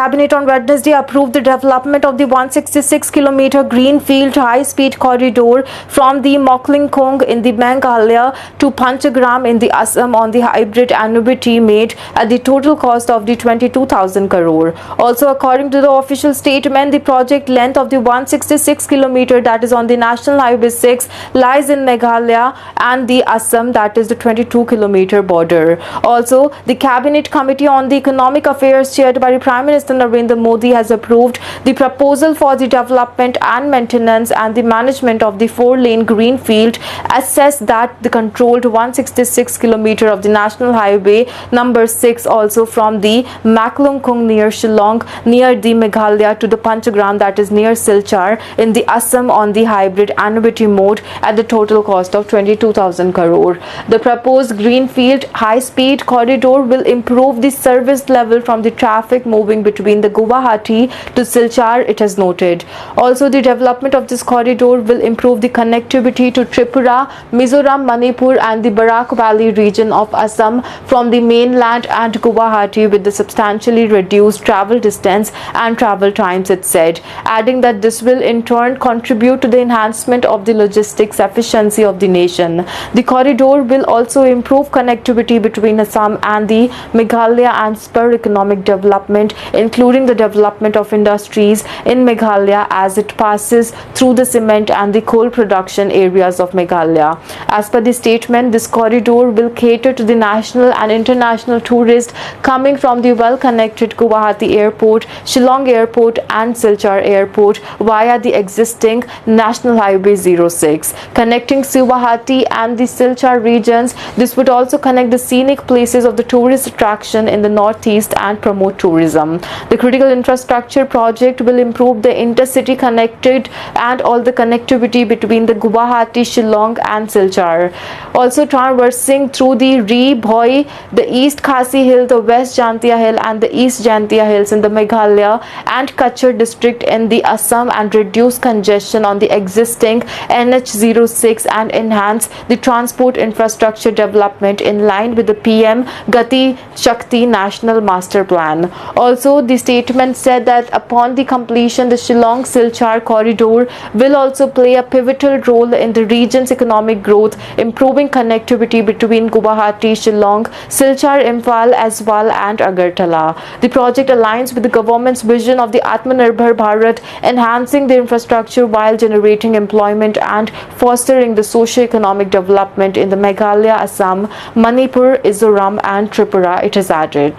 Cabinet on Wednesday approved the development of the 166-kilometer greenfield high-speed corridor from the Moklingkhong in the Meghalaya to Panchagram in the Assam on the hybrid annuity made at the total cost of the 22,000 crore. Also, according to the official statement, the project length of the 166-kilometer that is on the National Highway 6 lies in Meghalaya and the Assam that is the 22-kilometer border. Also, the Cabinet Committee on the Economic Affairs chaired by the Prime Minister Narendra Modi has approved the proposal for the development and maintenance and the management of the 4-lane greenfield assessed that the controlled 166-kilometer of the National Highway number 6 also from the Moklingkhong near Shillong near the Meghalaya to the Panchagram that is near Silchar in the Assam on the hybrid annuity mode at the total cost of 22,000 crore. The proposed greenfield high-speed corridor will improve the service level from the traffic moving between the Guwahati to Silchar, it has noted. Also, the development of this corridor will improve the connectivity to Tripura, Mizoram, Manipur and the Barak Valley region of Assam from the mainland and Guwahati with the substantially reduced travel distance and travel times, it said, adding that this will in turn contribute to the enhancement of the logistics efficiency of the nation. The corridor will also improve connectivity between Assam and the Meghalaya and spur economic development, including the development of industries in Meghalaya as it passes through the cement and the coal production areas of Meghalaya. As per the statement, this corridor will cater to the national and international tourists coming from the well-connected Guwahati Airport, Shillong Airport and Silchar Airport via the existing National Highway 06. Connecting Guwahati and the Silchar regions, this would also connect the scenic places of the tourist attraction in the northeast and promote tourism. The critical infrastructure project will improve the intercity connected and all the connectivity between the Guwahati, Shillong and Silchar. Also traversing through the Ri Bhoi, the East Khasi Hill, the West Jantia Hill and the East Jantia Hills in the Meghalaya and Kachar district in the Assam and reduce congestion on the existing NH06 and enhance the transport infrastructure development in line with the PM Gati Shakti National Master Plan. Also, the statement said that upon the completion, the Shillong-Silchar corridor will also play a pivotal role in the region's economic growth, improving connectivity between Guwahati, Shillong, Silchar, Imphal as well and Agartala. The project aligns with the government's vision of the Atmanirbhar Bharat, enhancing the infrastructure while generating employment and fostering the socio-economic development in the Meghalaya, Assam, Manipur, Mizoram and Tripura, it has added.